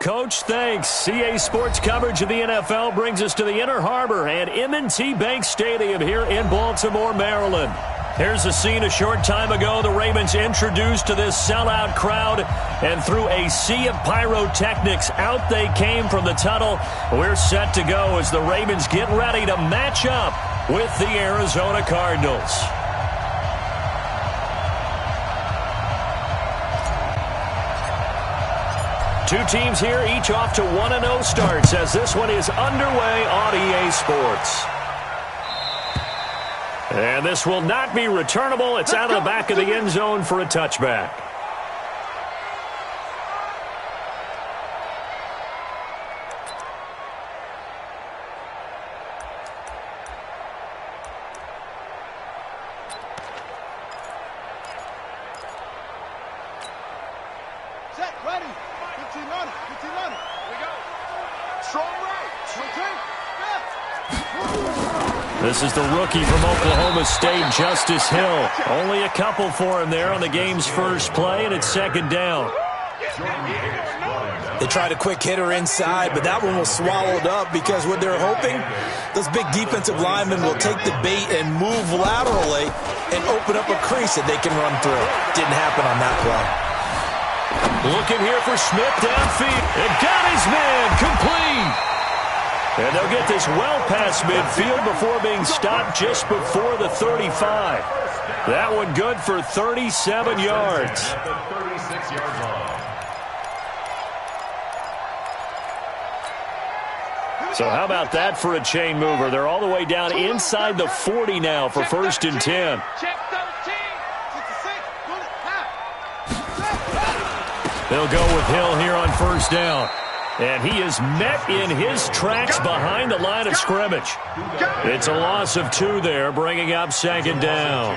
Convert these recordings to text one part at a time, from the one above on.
Coach, thanks. CA Sports coverage of the NFL brings us to the Inner Harbor and M&T Bank Stadium here in Baltimore, Maryland. Here's the scene a short time ago. The Ravens introduced to this sellout crowd, and through a sea of pyrotechnics, out they came from the tunnel. We're set to go as the Ravens get ready to match up with the Arizona Cardinals. Two teams here, each off to 1-0 starts as this one is underway on EA Sports. And this will not be returnable. It's out of the back of the end zone for a touchback. This is the rookie from Oklahoma State, Justice Hill. Only a couple for him there on the game's first play, and it's second down. They tried a quick hitter inside, but that one was swallowed up because what they're hoping, those big defensive linemen will take the bait and move laterally and open up a crease that they can run through. Didn't happen on that play. Looking here for Smith downfield. And got his man complete. And they'll get this well past midfield before being stopped just before the 35. That one good for 37 yards. So how about that for a chain mover? They're all the way down inside the 40 now for 1st and 10. They'll go with Hill here on 1st down. And he is met in his tracks behind the line of scrimmage. It's a loss of 2 there, bringing up 2nd down.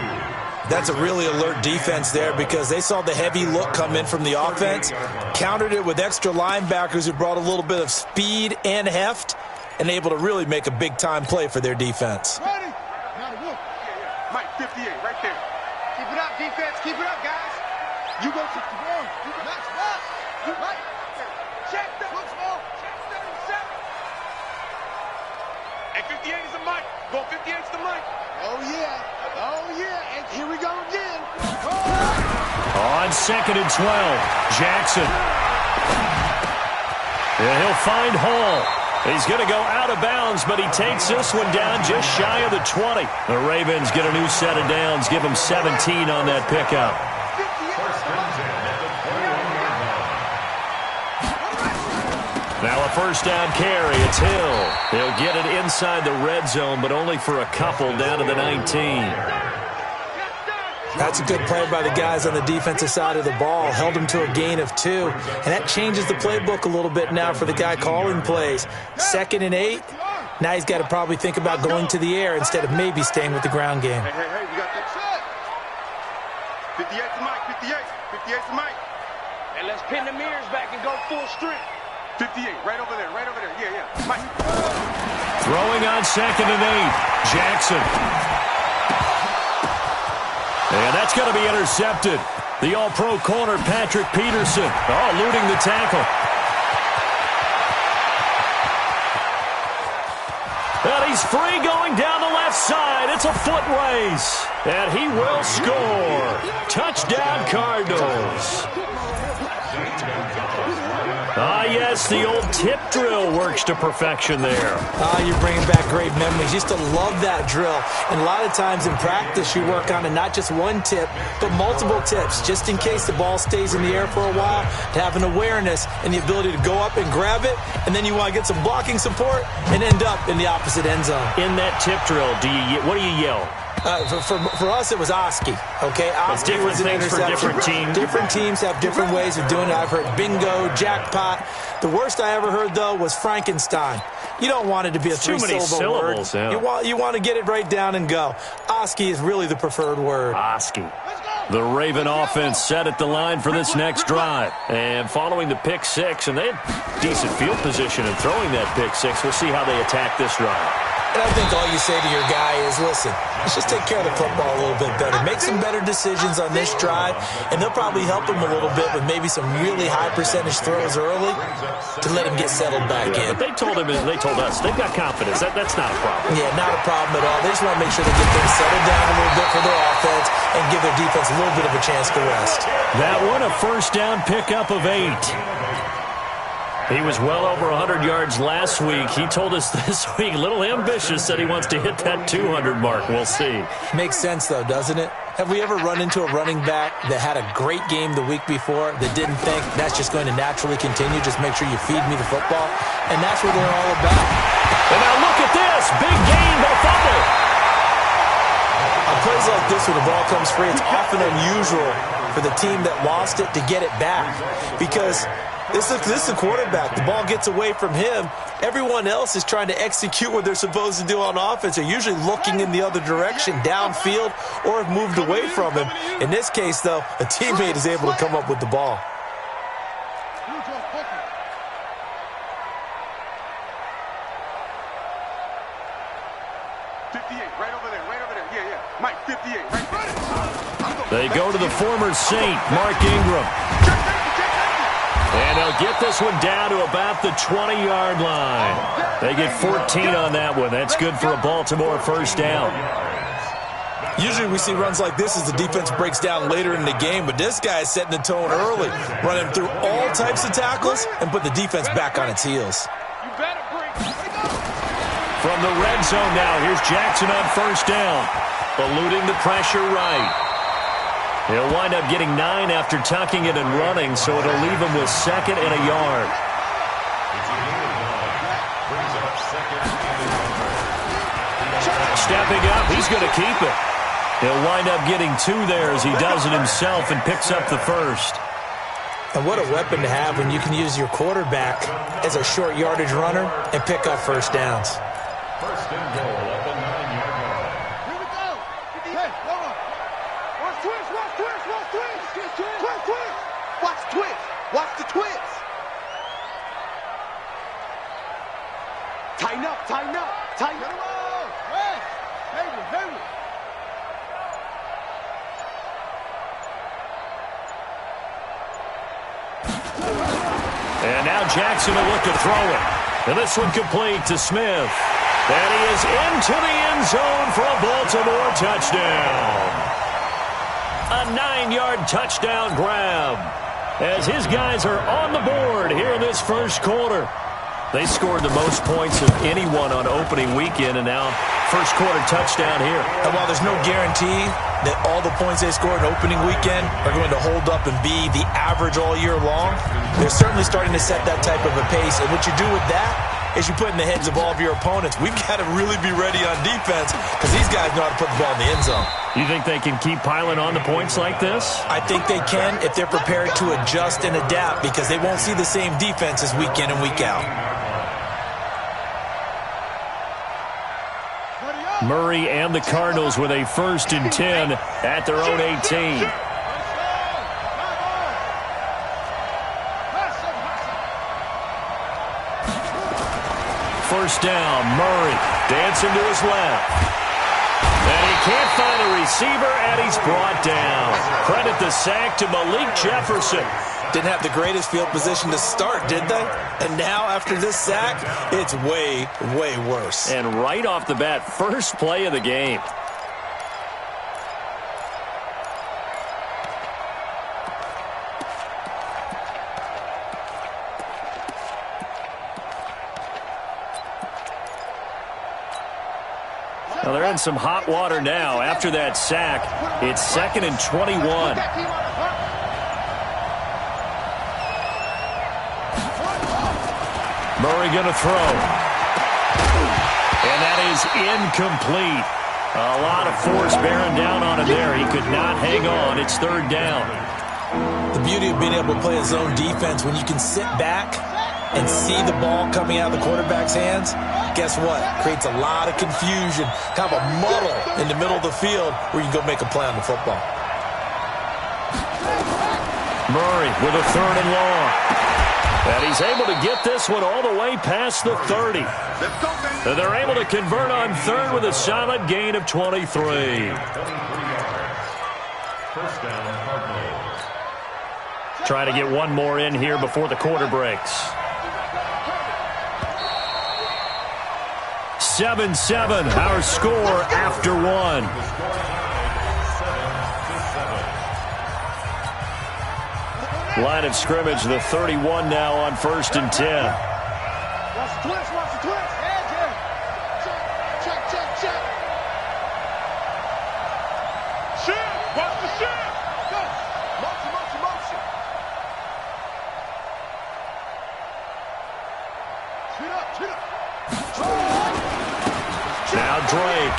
That's a really alert defense there because they saw the heavy look come in from the offense, countered it with extra linebackers who brought a little bit of speed and heft, and able to really make a big-time play for their defense. Ready? Mike, 58, right there. Keep it up, defense. Keep it up, guys. You go to the ball. You go back. You right. Check the look small. Check 77. And 58 is the mic. Go 58 is the mic. Oh, yeah. Oh, yeah. And here we go again. Oh. On 2nd and 12, Jackson. And he'll find Hall. He's going to go out of bounds, but he takes this one down just shy of the 20. The Ravens get a new set of downs, give them 17 on that pickup. Now a 1st down carry. It's Hill. He'll get it inside the red zone, but only for a couple down to the 19. That's a good play by the guys on the defensive side of the ball. Held him to a gain of 2. And that changes the playbook a little bit now for the guy calling plays. 2nd and 8. Now he's got to probably think about going to the air instead of maybe staying with the ground game. Hey, we got that shot. 58 to Mike, 58. 58 to Mike. And let's pin the mirrors back and go full strength. 58, right over there, Yeah. Mike. Throwing on 2nd and 8. Jackson. And that's going to be intercepted. The all-pro corner, Patrick Peterson. Eluding the tackle. And he's free going down the left side. It's a foot race. And he will score. Touchdown, Cardinals. Yes, the old tip drill works to perfection there. You're bringing back great memories. Used to love that drill. And a lot of times in practice, you work on it, not just one tip, but multiple tips, just in case the ball stays in the air for a while, to have an awareness and the ability to go up and grab it, and then you want to get some blocking support and end up in the opposite end zone. In that tip drill, what do you yell? For us, it was Oski. Okay, Oski was an interception. For different teams. Different teams have different ways of doing it. I've heard bingo, jackpot. The worst I ever heard, though, was Frankenstein. You don't want it to be a three-syllable word. Yeah. You want to get it right down and go. Oski is really the preferred word. Oski. The Raven offense set at the line for this next drive. And following the pick six, and they had decent field position in throwing that pick six. We'll see how they attack this drive. And I think all you say to your guy is, listen, let's just take care of the football a little bit better. Make some better decisions on this drive, and they'll probably help him a little bit with maybe some really high percentage throws early to let him get settled back in. But they told us, they've got confidence. That's not a problem. Yeah, not a problem at all. They just want to make sure they get things settled down a little bit for their offense and give their defense a little bit of a chance to rest. That one, a first down pickup of 8. He was well over 100 yards last week. He told us this week, a little ambitious, said he wants to hit that 200 mark. We'll see. Makes sense, though, doesn't it? Have we ever run into a running back that had a great game the week before that didn't think that's just going to naturally continue? Just make sure you feed me the football. And that's what they're all about. And now look at this. Big gain, but a fumble. On plays like this where the ball comes free, it's often unusual for the team that lost it to get it back because this is the quarterback. The ball gets away from him. Everyone else is trying to execute what they're supposed to do on offense. They're usually looking in the other direction, downfield, or have moved away from him. In this case, though, a teammate is able to come up with the ball. They go to the former Saint, Mark Ingram. And they'll get this one down to about the 20-yard line. They get 14 on that one. That's good for a Baltimore first down. Usually we see runs like this as the defense breaks down later in the game, but this guy is setting the tone early, running through all types of tackles and put the defense back on its heels. From the red zone now, here's Jackson on first down, eluding the pressure right. He'll wind up getting 9 after tucking it and running, so it'll leave him with 2nd and a yard. Stepping up, he's going to keep it. He'll wind up getting 2 there as he does it himself and picks up the first. And what a weapon to have when you can use your quarterback as a short yardage runner and pick up first downs. First and goal at the 9-yard line. Here we go. Hey, hold on. Watch twist, watch twist, watch twist. Twist, twist. Watch twist. Watch the twist. Tighten up, tighten up, tighten up. Hey, Hayward, Hayward. And now Jackson will look to throw it. And this one complete to Smith. And he is into the end zone for a Baltimore touchdown. A 9-yard touchdown grab as his guys are on the board here in this first quarter. They scored the most points of anyone on opening weekend, and now first quarter touchdown here. And while there's no guarantee that all the points they scored in opening weekend are going to hold up and be the average all year long, they're certainly starting to set that type of a pace. And what you do with that is you put in the heads of all of your opponents, we've got to really be ready on defense because these guys know how to put the ball in the end zone. You think they can keep piling on the points like this? I think they can if they're prepared to adjust and adapt because they won't see the same defenses week in and week out. Murray and the Cardinals with a 1st and 10 at their own 18. First down, Murray dancing to his left. And he can't find a receiver, and he's brought down. Credit the sack to Malik Jefferson. Didn't have the greatest field position to start, did they? And now, after this sack, it's way, way worse. And right off the bat, first play of the game. Well, they're in some hot water now. After that sack, it's 2nd and 21. Murray going to throw. And that is incomplete. A lot of force bearing down on him there. He could not hang on. It's 3rd down. The beauty of being able to play a zone defense when you can sit back and see the ball coming out of the quarterback's hands, guess what? Creates a lot of confusion, kind of a muddle in the middle of the field where you can go make a play on the football. Murray with a 3rd and long. And he's able to get this one all the way past the 30. And they're able to convert on third with a solid gain of 23. Trying to get one more in here before the quarter breaks. 7-7, our score after one. Line of scrimmage, the 31 now on 1st and 10. Watch the twist, watch the twist. Edge here. Check. Shift, watch the shift. Go. Motion. Shoot up. Now Drake.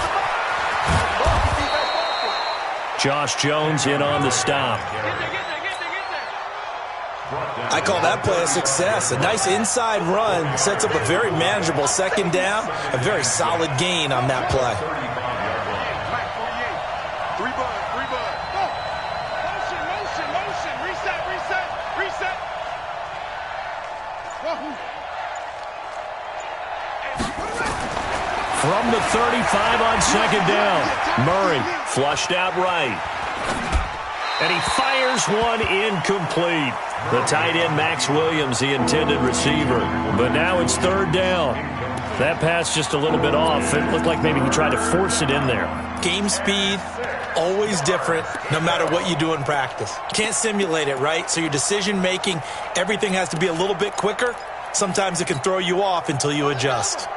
Josh Jones in on the stop. I call that play a success. A nice inside run sets up a very manageable second down. A very solid gain on that play. Three bud. Motion. Reset. From the 35 on second down. Murray flushed out right. And he fires one incomplete. The tight end, Max Williams, the intended receiver. But now it's third down. That pass just a little bit off. It looked like maybe he tried to force it in there. Game speed, always different, no matter what you do in practice. Can't simulate it, right? So your decision-making, everything has to be a little bit quicker. Sometimes it can throw you off until you adjust.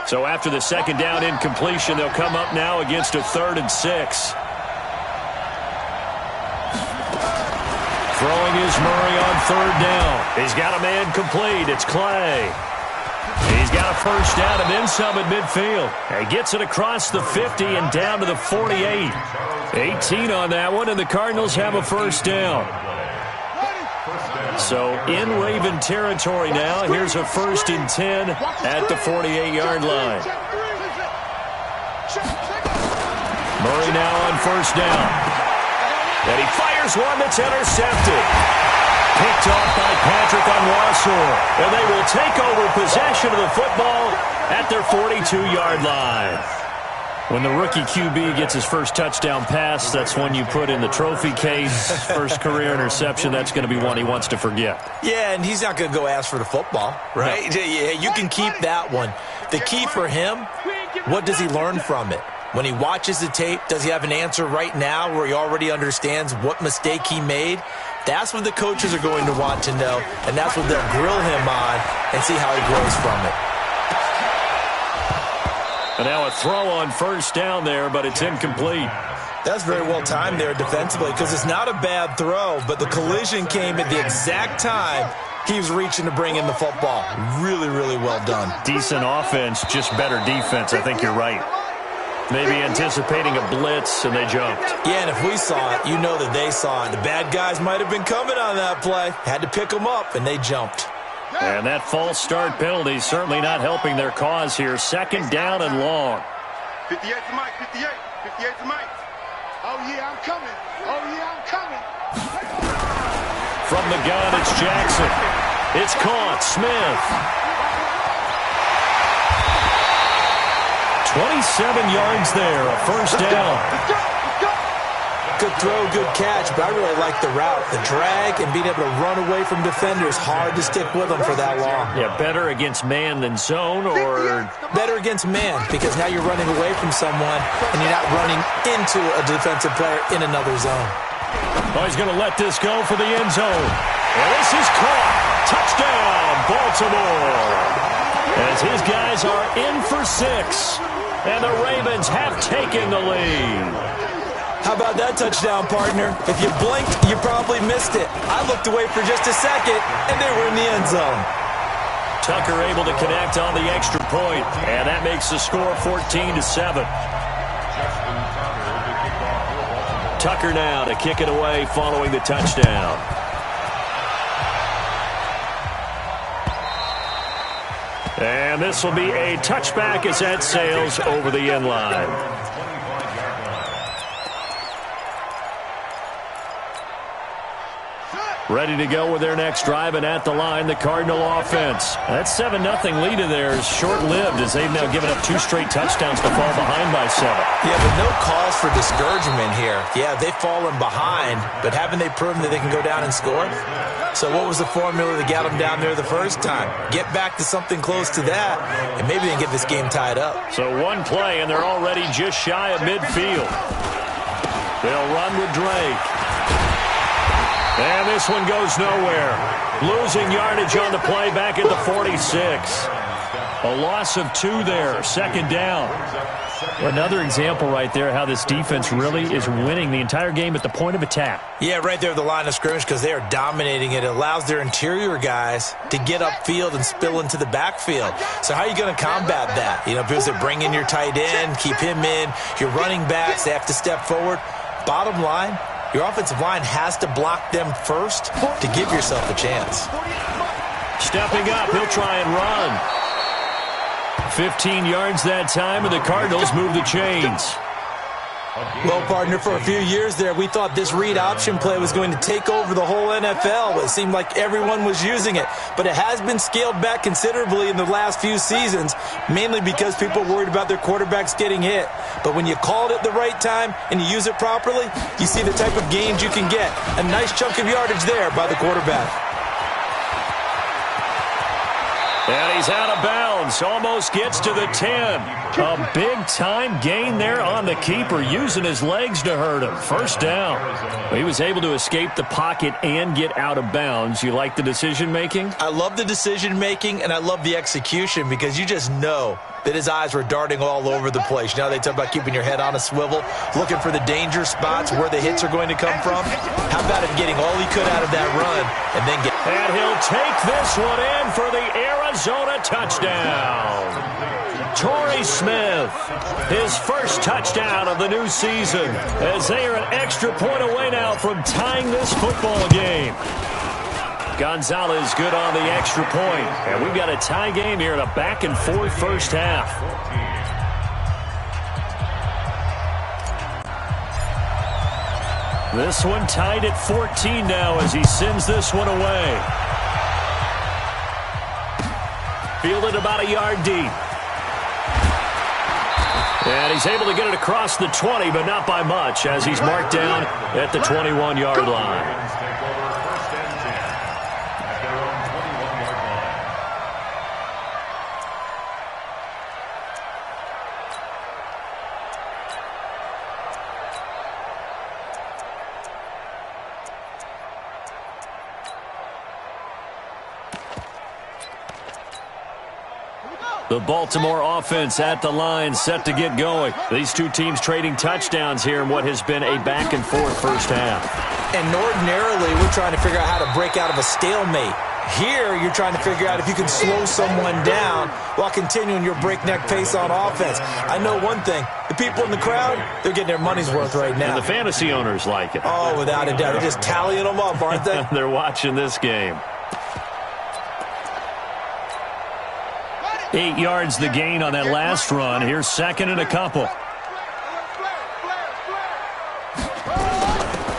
So after the second down incompletion, they'll come up now against a 3rd and 6. Throwing is Murray on third down. He's got a man complete. It's Clay. He's got a first down and then some at midfield. He gets it across the 50 and down to the 48. 18 on that one, and the Cardinals have a first down. So in Raven territory now. Here's a 1st and 10 at the 48-yard line. Murray now on first down. And he fires one that's intercepted. Picked off by Patrick Onwuasor. And they will take over possession of the football at their 42-yard line. When the rookie QB gets his first touchdown pass, that's one you put in the trophy case. First career interception, that's going to be one he wants to forget. Yeah, and he's not going to go ask for the football, right? No. Yeah, you can keep that one. The key for him, what does he learn from it? When he watches the tape, does he have an answer right now where he already understands what mistake he made? That's what the coaches are going to want to know, and that's what they'll grill him on and see how he grows from it. And now a throw on first down there, but it's incomplete. That's very well timed there defensively because it's not a bad throw, but the collision came at the exact time he was reaching to bring in the football. Really, really well done. Decent offense, just better defense. I think you're right. Maybe anticipating a blitz, and they jumped. Yeah, and if we saw it, you know that they saw it. The bad guys might have been coming on that play. Had to pick them up, and they jumped. And that false start penalty certainly not helping their cause here. Second down and long. 58 to Mike, 58 to Mike. Oh, yeah, I'm coming. From the gun, it's Jackson. It's caught. Smith. 27 yards there, a first down. Good throw, good catch, but I really like the route. The drag and being able to run away from defenders, hard to stick with them for that long. Yeah, better against man than zone, or? Better against man, because now you're running away from someone and you're not running into a defensive player in another zone. Oh, he's going to let this go for the end zone. And this is caught. Touchdown, Baltimore. As his guys are in for 6. And the Ravens have taken the lead. How about that touchdown, partner? If you blinked, you probably missed it. I looked away for just a second, and they were in the end zone. Tucker able to connect on the extra point, and that makes the score 14-7. Tucker now to kick it away following the touchdown. And this will be a touchback as that sails over the end line. Ready to go with their next drive, and at the line, the Cardinal offense. That 7-0 lead of theirs is short-lived as they've now given up 2 straight touchdowns to fall behind by 7. Yeah, but no cause for discouragement here. Yeah, they've fallen behind, but haven't they proven that they can go down and score? So what was the formula that got them down there the first time? Get back to something close to that, and maybe they can get this game tied up. So one play, and they're already just shy of midfield. They'll run with Drake. And this one goes nowhere. Losing yardage on the play back at the 46. A loss of 2 there, second down. Another example right there how this defense really is winning the entire game at the point of attack. Yeah, right there at the line of scrimmage because they are dominating it. It allows their interior guys to get upfield and spill into the backfield. So how are you going to combat that? You know, because they bring in your tight end, keep him in. Your running backs, they have to step forward. Bottom line, your offensive line has to block them first to give yourself a chance. Stepping up, he'll try and run. 15 yards that time, and the Cardinals move the chains. Well, partner, for a few years there, we thought this read option play was going to take over the whole NFL. It seemed like everyone was using it. But it has been scaled back considerably in the last few seasons, mainly because people are worried about their quarterbacks getting hit. But when you call it at the right time and you use it properly, you see the type of gains you can get. A nice chunk of yardage there by the quarterback. And he's out of bounds. Almost gets to the 10. A big-time gain there on the keeper, using his legs to hurt him. First down. He was able to escape the pocket and get out of bounds. You like the decision-making? I love the decision-making, and I love the execution because you just know that his eyes were darting all over the place. You know, they talk about keeping your head on a swivel, looking for the danger spots where the hits are going to come from. How about him getting all he could out of that run and then get... And he'll take this one in for the Arizona touchdown. Torrey Smith, his first touchdown of the new season, as they are an extra point away now from tying this football game. Gonzalez good on the extra point. And we've got a tie game here in a back-and-forth first half. This one tied at 14 now as he sends this one away. Fielded about a yard deep. And he's able to get it across the 20, but not by much, as he's marked down at the 21-yard line. The Baltimore offense at the line, set to get going. These two teams trading touchdowns here in what has been a back-and-forth first half. And ordinarily, we're trying to figure out how to break out of a stalemate. Here, you're trying to figure out if you can slow someone down while continuing your breakneck pace on offense. I know one thing. The people in the crowd, they're getting their money's worth right now. And the fantasy owners like it. Oh, without a doubt. They're just tallying them up, aren't they? They're watching this game. 8 yards the gain on that last run. Here's second and a couple.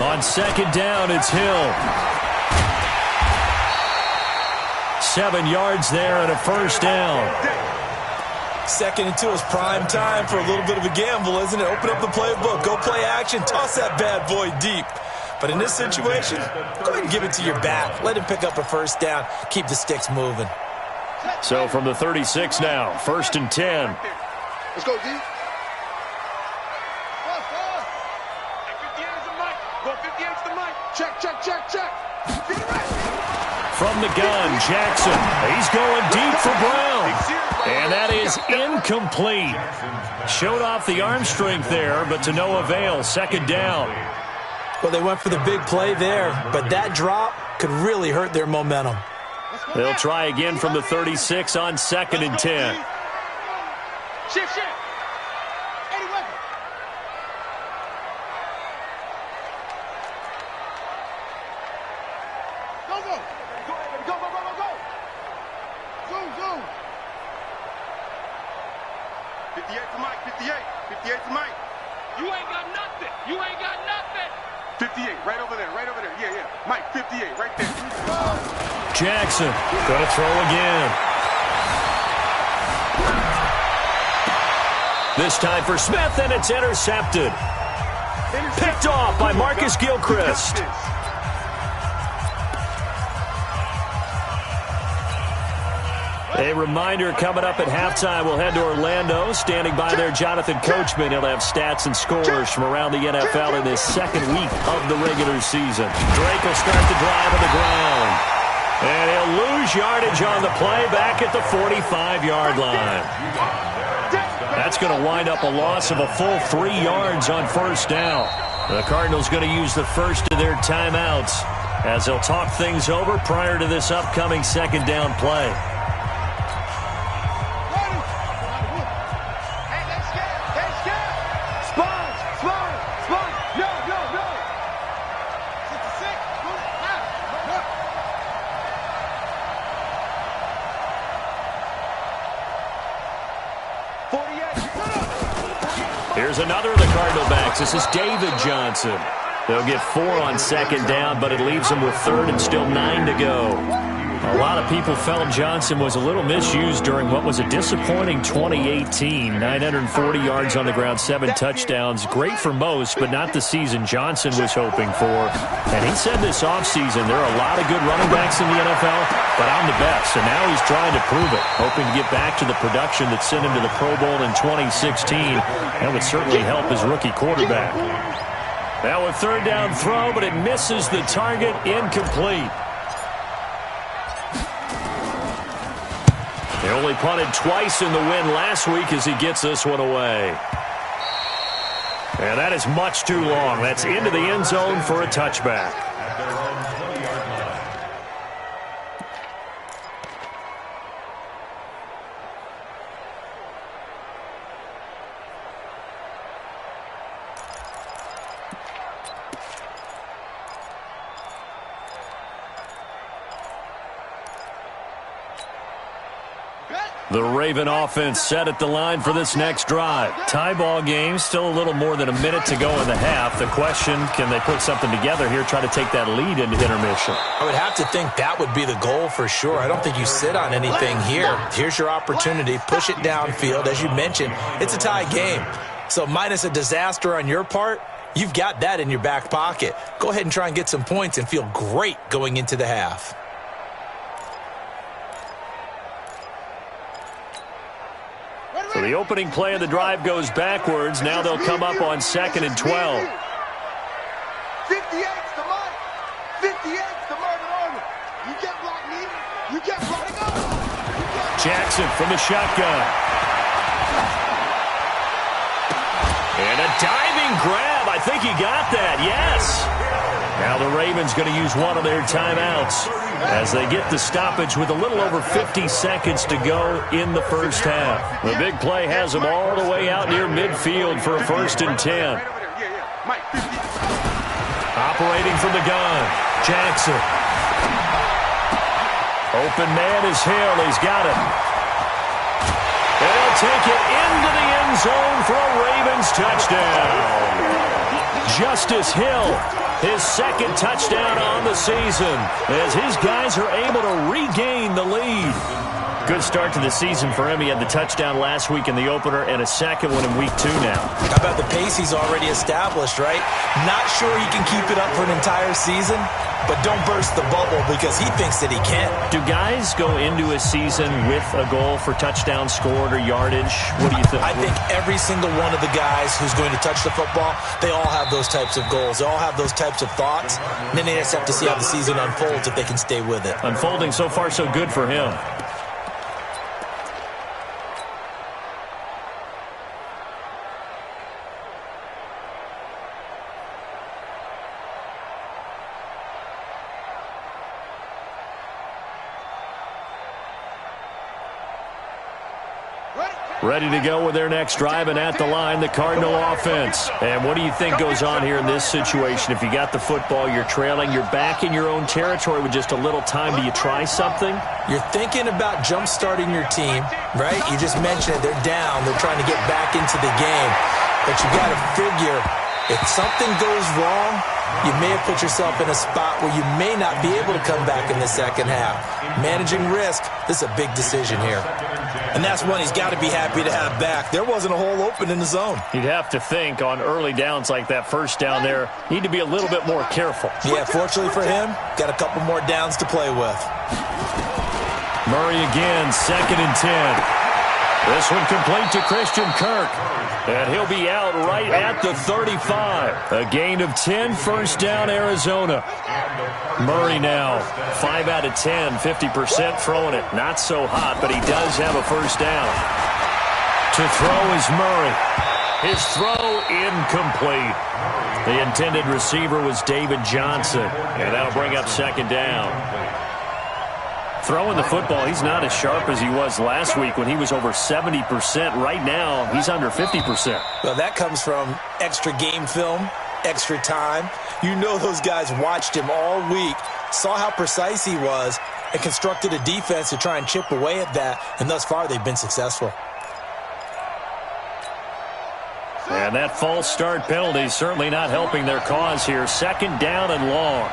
On second down, it's Hill. 7 yards there and a first down. Second and 2 is prime time for a little bit of a gamble, isn't it? Open up the playbook, go play action, toss that bad boy deep. But in this situation, go ahead and give it to your back. Let him pick up a first down. Keep the sticks moving. So from the 36 now, first and 10. Let's go, D. Go 58's the mic. Check, check, check, check. From the gun, Jackson. He's going deep for Brown. And that is incomplete. Showed off the arm strength there, but to no avail. Second down. Well, they went for the big play there, but that drop could really hurt their momentum. They'll try again from the 36 on second and 10. Shift, shift. 80 weapon. Go, go. Go, go, go, go, go. Zoom, zoom. 58 to Mike, 58. 58 to Mike. You ain't got nothing. You ain't got nothing. 58, right over there, right over there. Yeah, yeah. Mike, 58, right there. Jackson going to throw again. This time for Smith, and it's intercepted. Picked off by Marcus Gilchrist. A reminder coming up at halftime, we'll head to Orlando. Standing by there, Jonathan Coachman. He'll have stats and scores from around the NFL in this second week of the regular season. Drake will start the drive on the ground. And he'll lose yardage on the play back at the 45-yard line. That's going to wind up a loss of a full 3 yards on first down. The Cardinals going to use the first of their timeouts as they'll talk things over prior to this upcoming second down play. Here's another of the Cardinal backs. This is David Johnson. They'll get 4 on second down, but it leaves them with third and still 9 to go. A lot of people felt Johnson was a little misused during what was a disappointing 2018. 940 yards on the ground, 7 touchdowns. Great for most, but not the season Johnson was hoping for. And he said this offseason, there are a lot of good running backs in the NFL, but I'm the best. And now he's trying to prove it, hoping to get back to the production that sent him to the Pro Bowl in 2016. That would certainly help his rookie quarterback. Now a third down throw, but it misses the target, incomplete. He only punted twice in the win last week as he gets this one away. And that is much too long. That's into the end zone for a touchback. The Raven offense set at the line for this next drive. Tie ball game, still a little more than a minute to go in the half. The question, can they put something together here, try to take that lead into intermission? I would have to think that would be the goal for sure. I don't think you sit on anything here. Here's your opportunity. Push it downfield. As you mentioned, it's a tie game. So minus a disaster on your part, you've got that in your back pocket. Go ahead and try and get some points and feel great going into the half. So the opening play of the drive goes backwards. Now they'll come up on 2nd and 12. 58's the mark. 58's the Marvin Army. You get blocked me. You get blocked up. Jackson from the shotgun. And a diving grab. I think he got that. Yes. Now the Ravens going to use one of their timeouts as they get the stoppage with a little over 50 seconds to go in the first half. The big play has them all the way out near midfield for a 1st and 10. Operating from the gun, Jackson. Open man is Hill. He's got it. They'll take it into the end zone for a Ravens touchdown. Justice Hill, his 2nd touchdown on the season, as his guys are able to regain the lead. Good start to the season for him. He had the touchdown last week in the opener and a second one in week 2 now. How about the pace he's already established, right? Not sure he can keep it up for an entire season, but don't burst the bubble because he thinks that he can. Do guys go into a season with a goal for touchdown scored or yardage? What do you think? I think every single one of the guys who's going to touch the football, they all have those types of goals. They all have those types of thoughts. And then they just have to see how the season unfolds if they can stay with it. Unfolding so far so good for him. Ready to go with their next drive, and at the line, the Cardinal offense. And what do you think goes on here in this situation? If you got the football, you're trailing, you're back in your own territory with just a little time. Do you try something? You're thinking about jump-starting your team, right? You just mentioned it. They're down. They're trying to get back into the game. But you got to figure If something goes wrong, you may have put yourself in a spot where you may not be able to come back in the second half. Managing risk, this is a big decision here. And that's one he's got to be happy to have back. There wasn't a hole open in the zone. You'd have to think on early downs like that first down there, need to be a little bit more careful. Yeah, fortunately for him, got a couple more downs to play with. Murray again, 2nd and 10. This one complete to Christian Kirk. And he'll be out right at the 35. A gain of 10, first down, Arizona. Murray now, 5 out of 10, 50% throwing it. Not so hot, but he does have a first down. To throw is Murray. His throw incomplete. The intended receiver was David Johnson. And that'll bring up 2nd down. Throwing the football, he's not as sharp as he was last week when he was over 70%. Right now, he's under 50%. Well, that comes from extra game film, extra time. You know those guys watched him all week, saw how precise he was, and constructed a defense to try and chip away at that. And thus far, they've been successful. And that false start penalty certainly not helping their cause here. 2nd down and long.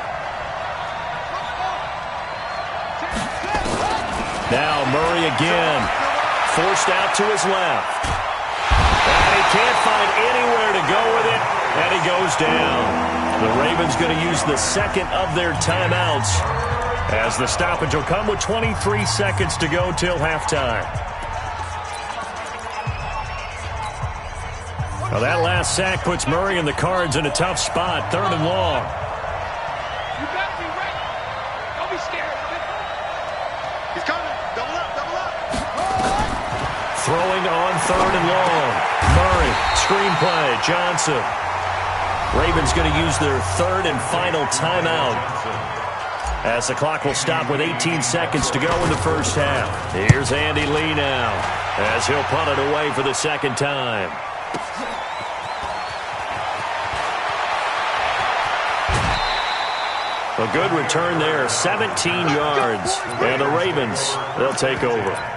Now Murray again, forced out to his left. And he can't find anywhere to go with it, and he goes down. The Ravens going to use the 2nd of their timeouts, as the stoppage will come with 23 seconds to go till halftime. Well, that last sack puts Murray and the Cards in a tough spot, 3rd and long. You better be ready. Don't be scared. He's coming. Double up, double up. Throwing on 3rd and long. Murray, screen play, Johnson. Ravens going to use their 3rd and final timeout, as the clock will stop with 18 seconds to go in the first half. Here's Andy Lee now, as he'll punt it away for the 2nd time. A good return there, 17 yards. And the Ravens, they'll take over.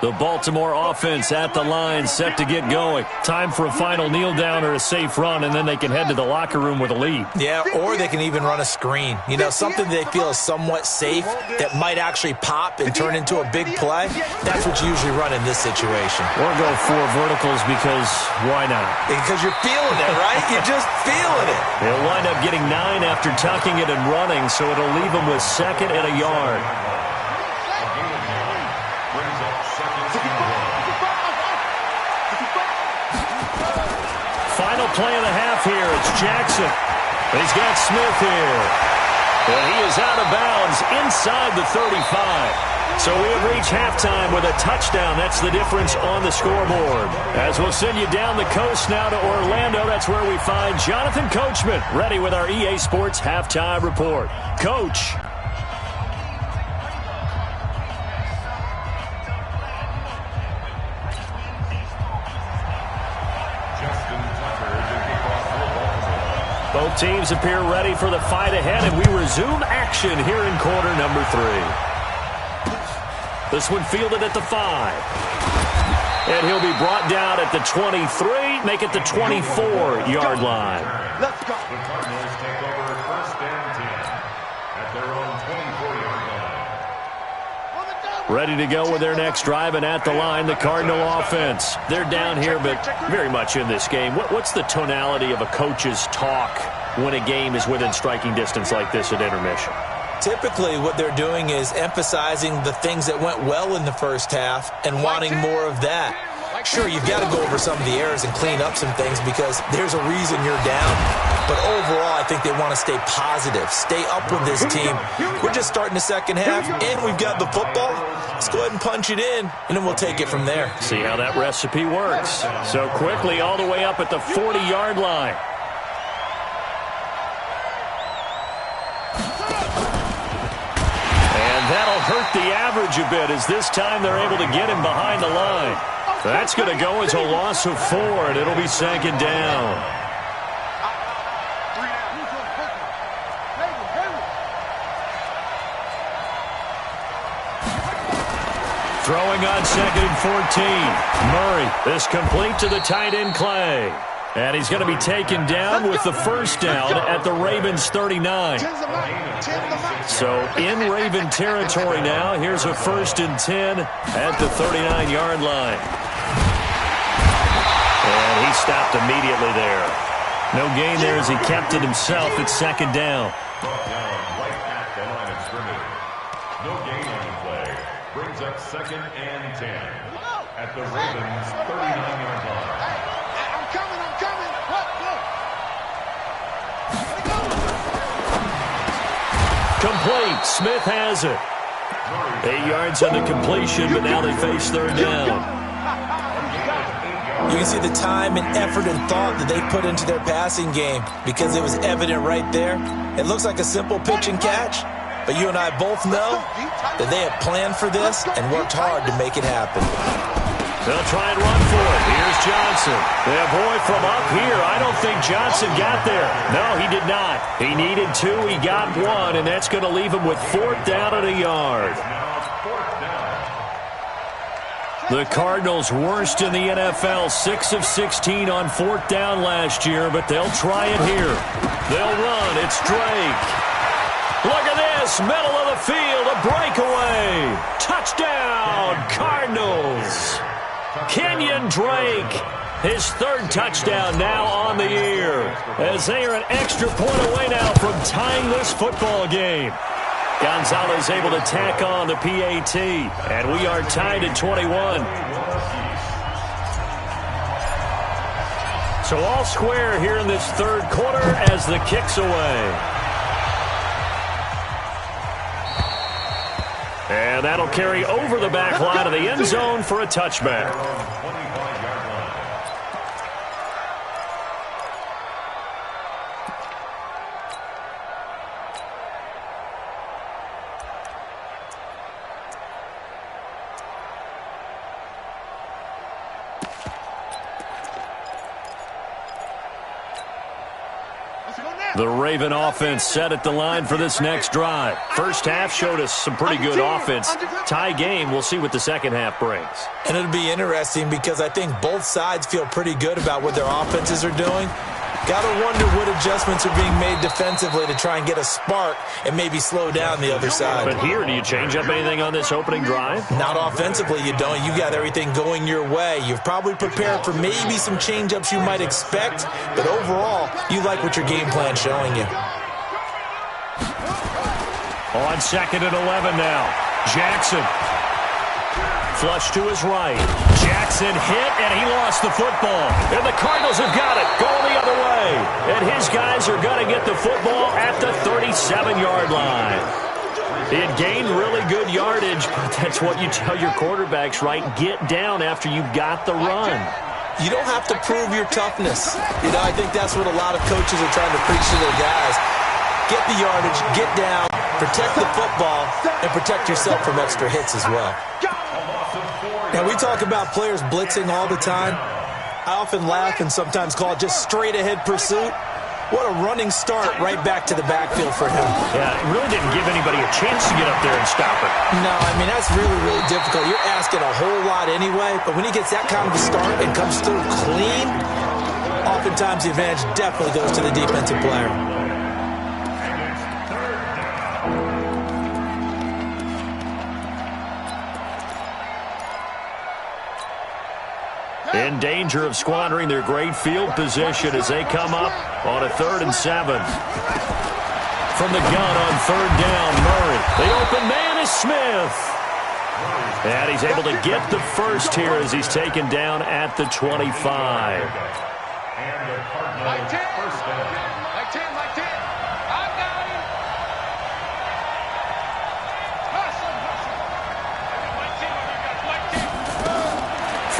The Baltimore offense at the line, set to get going. Time for a final kneel down or a safe run, and then they can head to the locker room with a lead. Yeah, or they can even run a screen. You know, something they feel is somewhat safe that might actually pop and turn into a big play. That's what you usually run in this situation. Or go 4 verticals, because why not? Because you're feeling it, right? You're just feeling it. They'll wind up getting 9 after tucking it and running, so it'll leave them with 2nd and a yard. Final play of the half here. It's Jackson. He's got Smith here. And he is out of bounds inside the 35. So we have reached halftime with a touchdown. That's the difference on the scoreboard. As we'll send you down the coast now to Orlando, that's where we find Jonathan Coachman, ready with our EA Sports Halftime Report. Coach. Both teams appear ready for the fight ahead, and we resume action here in quarter number 3. This one fielded at the 5. And he'll be brought down at the 23, make it the 24-yard line. Let's go. The Cardinals take over 1st and 10 at their own 24-yard line. Ready to go with their next drive, and at the line, the Cardinal offense. They're down here, but very much in this game. What's the tonality of a coach's talk when a game is within striking distance like this at intermission? Typically, what they're doing is emphasizing the things that went well in the first half and wanting more of that. Sure, you've got to go over some of the errors and clean up some things because there's a reason you're down. But overall, I think they want to stay positive, stay up with this team. We're just starting the second half, and we've got the football. Let's go ahead and punch it in, and then we'll take it from there. See how that recipe works. So quickly all the way up at the 40-yard line. And that'll hurt the average a bit, as this time they're able to get him behind the line. That's going to go as a loss of 4, and it'll be 2nd down. Throwing on 2nd and 14. Murray is complete to the tight end Clay. And he's going to be taken down with the first down at the Ravens 39. So in Raven territory now, here's a 1st and 10 at the 39-yard line. And he stopped immediately there. No gain there as he kept it himself at 2nd down. Right at the line of scrimmage. No gain on the play. Brings up 2nd and 10 at the Ravens 39-yard line. I'm coming. Complete. Smith has it. 8 yards on the completion, but now they face 3rd down. You can see the time and effort and thought that they put into their passing game because it was evident right there. It looks like a simple pitch and catch, but you and I both know that they have planned for this and worked hard to make it happen. They'll try and run for it. Here's Johnson. Boy, from up here, I don't think Johnson got there. No, he did not. He needed 2. He got 1, and that's going to leave him with 4th down and a yard. The Cardinals worst in the NFL, 6 of 16 on 4th down last year, but they'll try it here. They'll run. It's Drake. Look at this, middle of the field, a breakaway. Touchdown, Cardinals. Kenyon Drake, his 3rd touchdown now on the year, as they are an extra point away now from tying this football game. Gonzalez able to tack on the PAT, and we are tied at 21. So all square here in this 3rd quarter as the kick's away. And that'll carry over the back line of the end zone for a touchback. The Raven offense set at the line for this next drive. First half showed us some pretty good offense. Tie game, we'll see what the second half brings. And it'll be interesting because I think both sides feel pretty good about what their offenses are doing. Got to wonder what adjustments are being made defensively to try and get a spark and maybe slow down the other side. But here, do you change up anything on this opening drive? Not offensively, you don't. You got everything going your way. You've probably prepared for maybe some change-ups you might expect, but overall, you like what your game plan's showing you. On 2nd and 11 now. Jackson. Flush to his right. Jackson hit, and he lost the football. And the Cardinals have got it, going the other way. And his guys are going to get the football at the 37-yard line. He had gained really good yardage, but that's what you tell your quarterbacks, right? Get down after you've got the run. You don't have to prove your toughness. You know, I think that's what a lot of coaches are trying to preach to their guys. Get the yardage, get down, protect the football, and protect yourself from extra hits as well. Now, we talk about players blitzing all the time. I often laugh and sometimes call it just straight-ahead pursuit. What a running start right back to the backfield for him. Yeah, it really didn't give anybody a chance to get up there and stop it. No, I mean, that's really, really difficult. You're asking a whole lot anyway, but when he gets that kind of a start and comes through clean, oftentimes the advantage definitely goes to the defensive player. In danger of squandering their great field position as they come up on a 3rd and 7. From the gun on 3rd down, Murray. The open man is Smith. And he's able to get the first here as he's taken down at the 25. And the Cardinals first down. Like 10. I got him.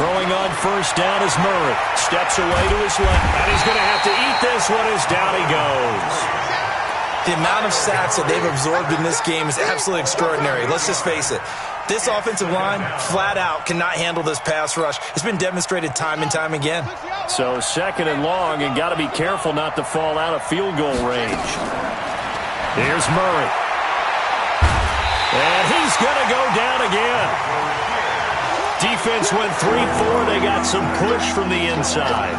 Throwing on 1st down is Murray. Steps away to his left. And he's going to have to eat this one as down he goes. The amount of sacks that they've absorbed in this game is absolutely extraordinary. Let's just face it. This offensive line, flat out, cannot handle this pass rush. It's been demonstrated time and time again. So 2nd and long, and got to be careful not to fall out of field goal range. Here's Murray. And he's going to go down again. Defense went 3-4. They got some push from the inside.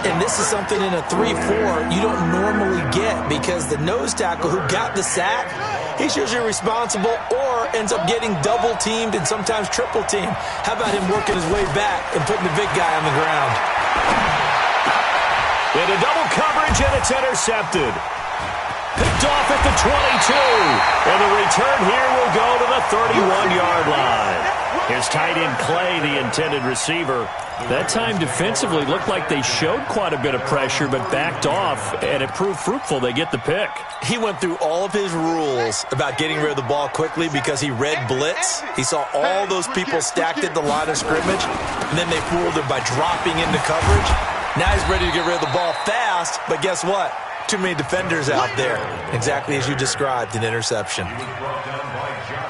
And this is something in a 3-4 you don't normally get because the nose tackle who got the sack, he's usually responsible or ends up getting double-teamed and sometimes triple-teamed. How about him working his way back and putting the big guy on the ground? Into double coverage, and it's intercepted. Picked off at the 22. And the return here will go to the 31-yard line. Here's tight end Clay, the intended receiver. That time defensively looked like they showed quite a bit of pressure but backed off, and it proved fruitful. They get the pick. He went through all of his rules about getting rid of the ball quickly because he read blitz. He saw all those people stacked at the line of scrimmage, and then they fooled him by dropping into coverage. Now he's ready to get rid of the ball fast, but guess what? Too many defenders out there. Exactly as you described, an interception.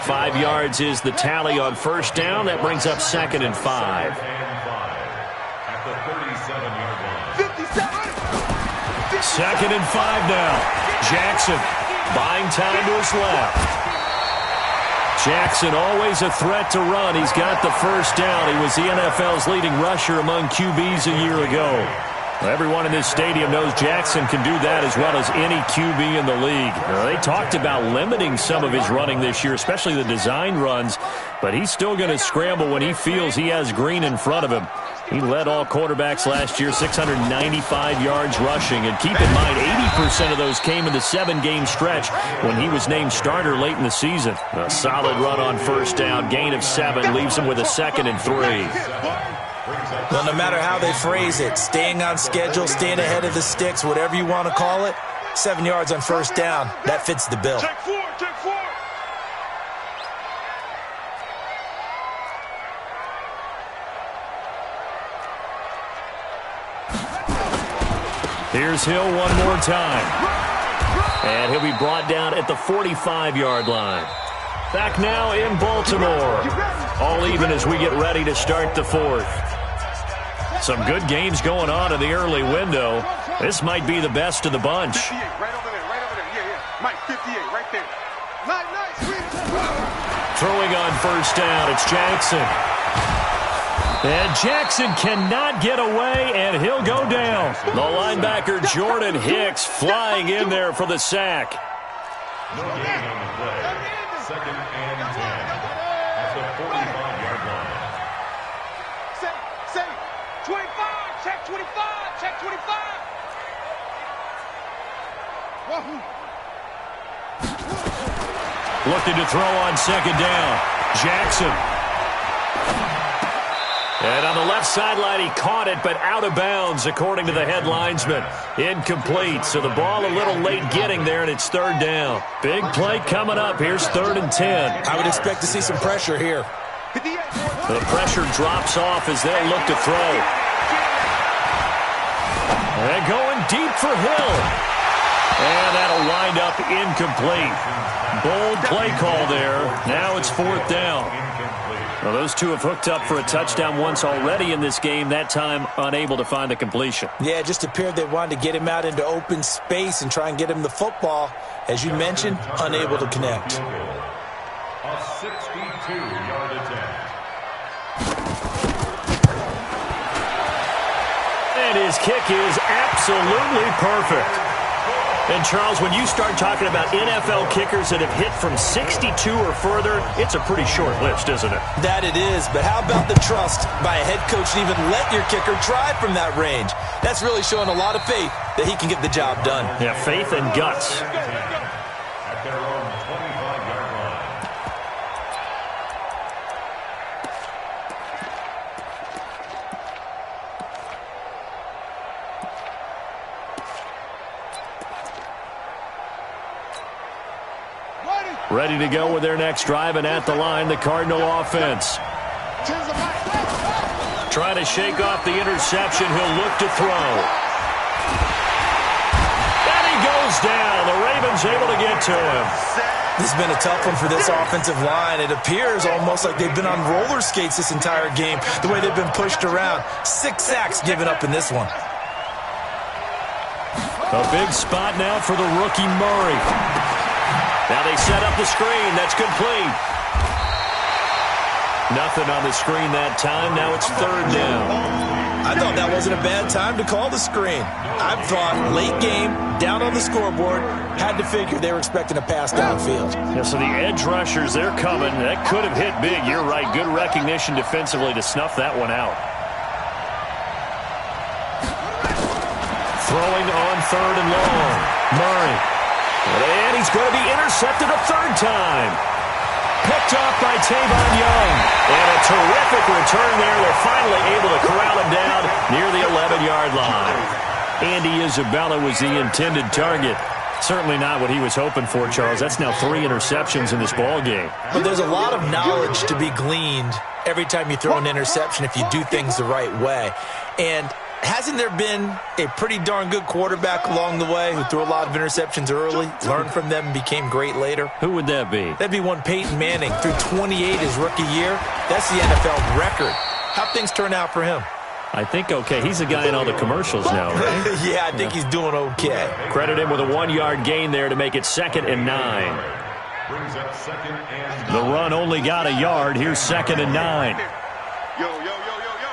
5 yards is the tally on first down. That brings up 2nd and 5. At the 37-yard line. 2nd and 5 now. Jackson buying time to his left. Jackson always a threat to run. He's got the first down. He was the NFL's leading rusher among QBs a year ago. Everyone in this stadium knows Jackson can do that as well as any QB in the league. They talked about limiting some of his running this year, especially the design runs, but he's still going to scramble when he feels he has green in front of him. He led all quarterbacks last year, 695 yards rushing. And keep in mind, 80% of those came in the 7-game stretch when he was named starter late in the season. A solid run on first down, gain of 7, leaves him with a 2nd and 3. Well, no matter how they phrase it, staying on schedule, staying ahead of the sticks, whatever you want to call it, 7 yards on first down, that fits the bill. Check four. Here's Hill one more time. And he'll be brought down at the 45-yard line. Back now in Baltimore. All even as we get ready to start the 4th. Some good games going on in the early window. This might be the best of the bunch. 58, right over there. Yeah. Mike, 58, right there. Nice. Throwing on first down, it's Jackson. And Jackson cannot get away, and he'll go down. The linebacker, Jordan Hicks, flying in there for the sack. No gain on the play. 2nd and 10. At the 45-yard line. Say, 25, check 25. Looking to throw on 2nd down. Jackson. And on the left sideline, he caught it, but out of bounds, according to the head linesman. Incomplete, so the ball a little late getting there, and it's 3rd down. Big play coming up. Here's 3rd and 10. I would expect to see some pressure here. The pressure drops off as they'll look to throw. And going deep for Hill. And that'll wind up incomplete. Bold play call there. Now it's 4th down. Well, those two have hooked up for a touchdown once already in this game, that time unable to find the completion. Yeah, it just appeared they wanted to get him out into open space and try and get him the football. As you mentioned, unable to connect. A 62-yard attempt. And his kick is absolutely perfect. And, Charles, when you start talking about NFL kickers that have hit from 62 or further, it's a pretty short list, isn't it? That it is, but how about the trust by a head coach to even let your kicker try from that range? That's really showing a lot of faith that he can get the job done. Yeah, faith and guts. At their own 25-yard line. Ready to go with their next drive, and at the line, the Cardinal offense. Trying to shake off the interception. He'll look to throw. And he goes down. The Ravens able to get to him. This has been a tough one for this offensive line. It appears almost like they've been on roller skates this entire game, the way they've been pushed around. 6 sacks given up in this one. A big spot now for the rookie Murray. Now they set up the screen. That's complete. Nothing on the screen that time. Now it's third down. I thought that wasn't a bad time to call the screen. I thought late game, down on the scoreboard, had to figure they were expecting a pass downfield. Yeah, so the edge rushers, they're coming. That could have hit big. You're right. Good recognition defensively to snuff that one out. Throwing on third and long. Murray. And he's going to be intercepted a third time. Picked off by Tavon Young. And a terrific return there. They're finally able to corral him down near the 11-yard line. Andy Isabella was the intended target. Certainly not what he was hoping for, Charles. That's now 3 interceptions in this ball game. But there's a lot of knowledge to be gleaned every time you throw an interception if you do things the right way. And hasn't there been a pretty darn good quarterback along the way who threw a lot of interceptions early, learned from them, and became great later? Who would that be? That'd be one Peyton Manning. Threw 28 his rookie year. That's the NFL record. How'd things turn out for him? I think okay. He's the guy in all the commercials now, right? Yeah, I think he's doing okay. Credit him with a 1-yard gain there to make it 2nd and 9. Brings up 2nd and 9. The run only got a yard. Here's 2nd and 9. Yo, yo, yo, yo, yo.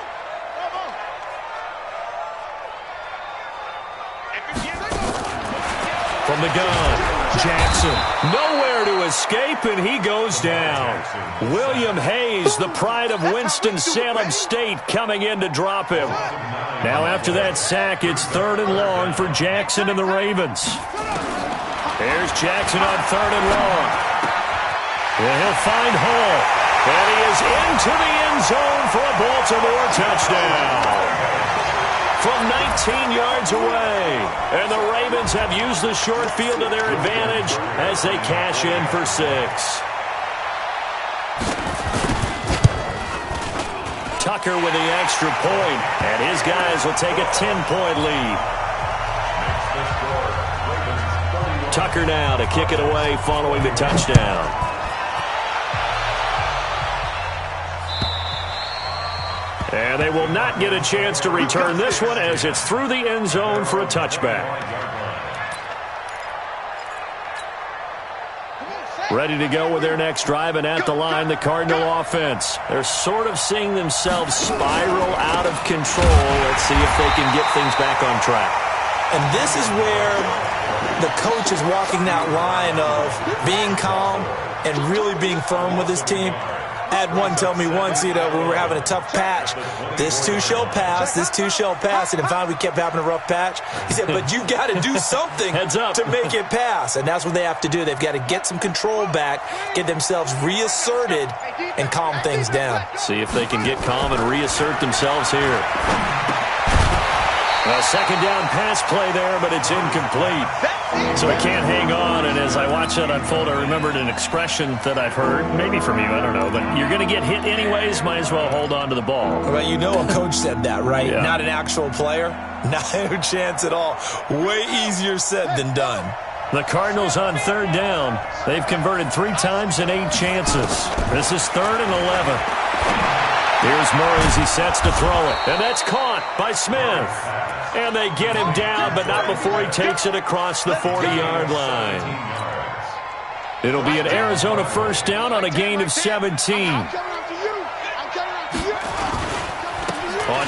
From the gun, Jackson. Nowhere to escape, and he goes down. William Hayes, the pride of Winston-Salem State, coming in to drop him. Now after that sack, it's 3rd and long for Jackson and the Ravens. There's Jackson on 3rd and long. And he'll find Hall. And he is into the end zone for a Baltimore touchdown. From 19 yards away. And the Ravens have used the short field to their advantage as they cash in for 6. Tucker with the extra point, and his guys will take a 10-point lead. Tucker now to kick it away following the touchdown. And they will not get a chance to return this one as it's through the end zone for a touchback. Ready to go with their next drive, and at the line, the Cardinal offense. They're sort of seeing themselves spiral out of control. Let's see if they can get things back on track. And this is where the coach is walking that line of being calm and really being firm with his team. I had one tell me once, when we were having a tough patch, this too shall pass, this too shall pass, and finally we kept having a rough patch. He said, but you got to do something to make it pass, and that's what they have to do. They've got to get some control back, get themselves reasserted, and calm things down. See if they can get calm and reassert themselves here. A 2nd down pass play there, but it's incomplete. So he can't hang on, and as I watch that unfold, I remembered an expression that I've heard, maybe from you, I don't know, but you're going to get hit anyways, might as well hold on to the ball. Well, a coach said that, right? Yeah. Not an actual player. Not a chance at all. Way easier said than done. The Cardinals on 3rd down. They've converted 3 times in 8 chances. This is 3rd and 11. Here's Murray as he sets to throw it, and that's caught by Smith. And they get him down, but not before he takes it across the 40-yard line. It'll be an Arizona 1st down on a gain of 17. On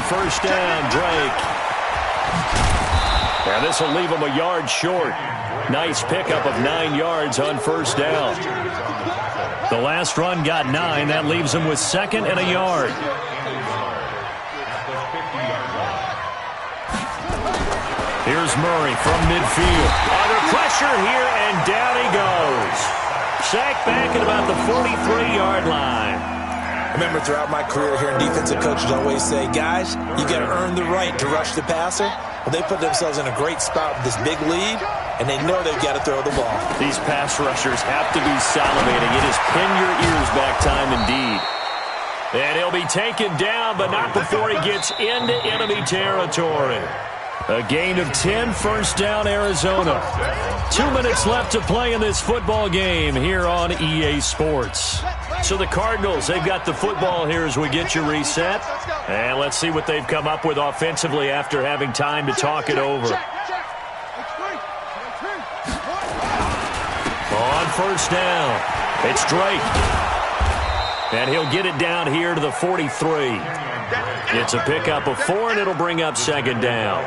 1st down, Drake. And this will leave him a yard short. Nice pickup of 9 yards on 1st down. The last run got 9. That leaves him with 2nd and a yard. Here's Murray from midfield. Under pressure here, and down he goes. Sacked back at about the 43-yard line. I remember throughout my career hearing defensive coaches always say, guys, you got to earn the right to rush the passer. Well, they put themselves in a great spot with this big lead, and they know they've got to throw the ball. These pass rushers have to be salivating. It is pin your ears back time indeed. And he'll be taken down, but not before he gets into enemy territory. A gain of 10, 1st down, Arizona. 2 minutes left to play in this football game here on EA Sports. So the Cardinals, they've got the football here as we get you reset. And let's see what they've come up with offensively after having time to talk it over. On 1st down, it's Drake. And he'll get it down here to the 43. It's a pickup of 4, and it'll bring up second down.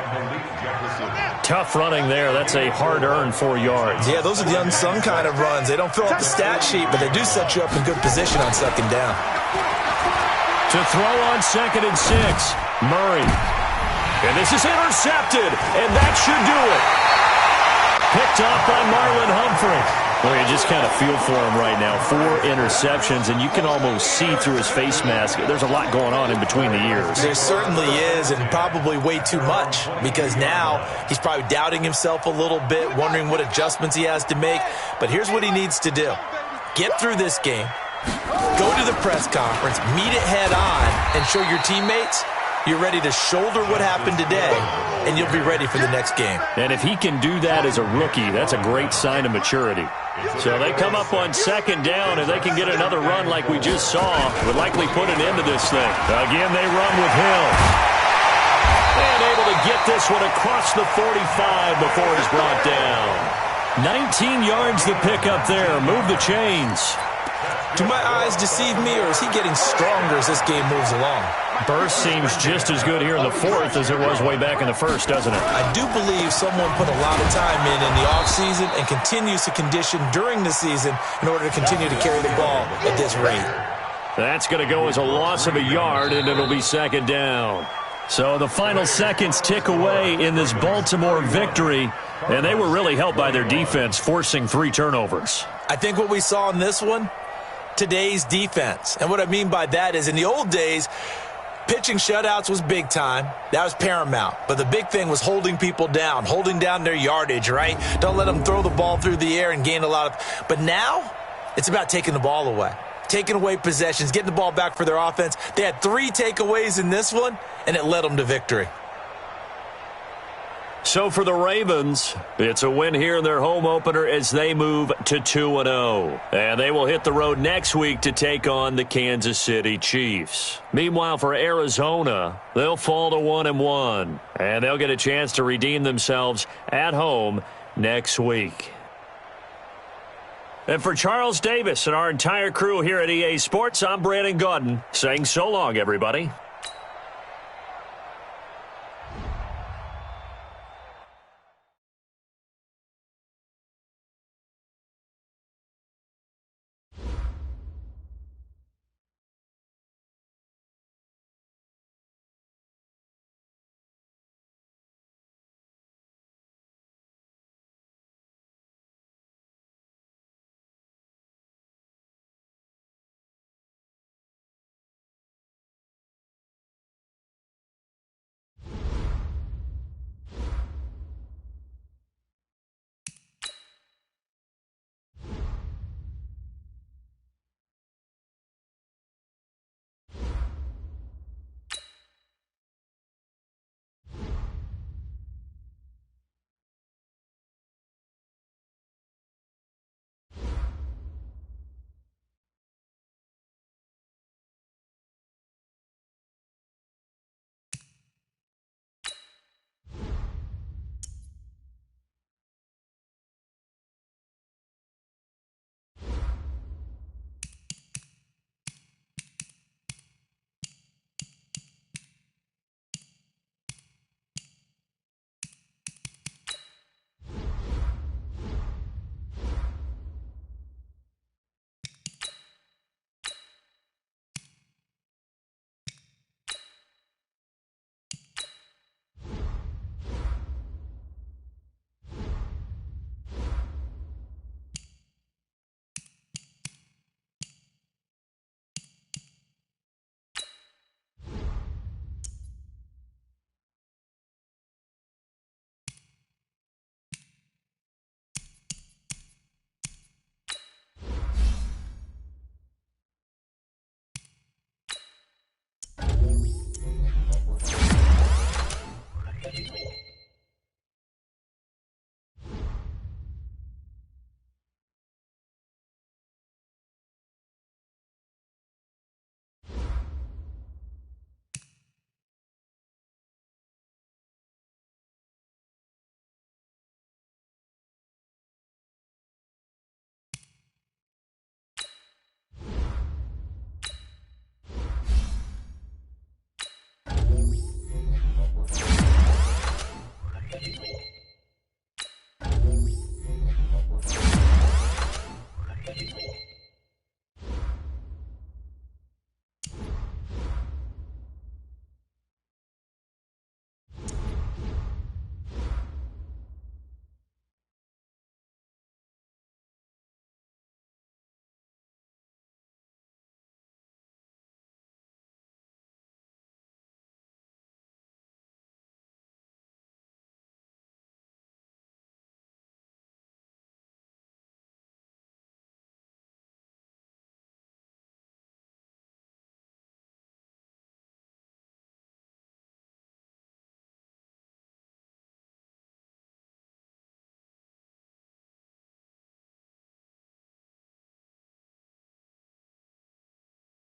Tough running there. That's a hard-earned 4 yards. Yeah, those are the unsung kind of runs. They don't fill up the stat sheet, but they do set you up in good position on second down. To throw on 2nd and 6, Murray. And this is intercepted, and that should do it. Picked off by Marlon Humphrey. Well, you just kind of feel for him right now. 4 interceptions, and you can almost see through his face mask. There's a lot going on in between the ears. There certainly is, and probably way too much, because now he's probably doubting himself a little bit, wondering what adjustments he has to make. But here's what he needs to do. Get through this game, go to the press conference, meet it head on, and show your teammates you're ready to shoulder what happened today, and you'll be ready for the next game. And if he can do that as a rookie, that's a great sign of maturity. So they come up on 2nd down, and they can get another run like we just saw. Would likely put an end to this thing. Again, they run with Hill. And able to get this one across the 45 before he's brought down. 19 yards to pick up there. Move the chains. Do my eyes deceive me, or is he getting stronger as this game moves along? Burst seems just as good here in the 4th as it was way back in the 1st, doesn't it? I do believe someone put a lot of time in the offseason and continues to condition during the season in order to continue to carry the ball at this rate. That's going to go as a loss of a yard, and it'll be 2nd down. So the final seconds tick away in this Baltimore victory, and they were really helped by their defense, forcing 3 turnovers. I think what we saw in this one, today's defense. And what I mean by that is in the old days, pitching shutouts was big time. That was paramount. But the big thing was holding people down, holding down their yardage, right? Don't let them throw the ball through the air and gain a lot of... But now, it's about taking the ball away. Taking away possessions, getting the ball back for their offense. They had 3 takeaways in this one, and it led them to victory. So for the Ravens, it's a win here in their home opener as they move to 2-0. And they will hit the road next week to take on the Kansas City Chiefs. Meanwhile, for Arizona, they'll fall to 1-1. And they'll get a chance to redeem themselves at home next week. And for Charles Davis and our entire crew here at EA Sports, I'm Brandon Gaudin saying so long, everybody.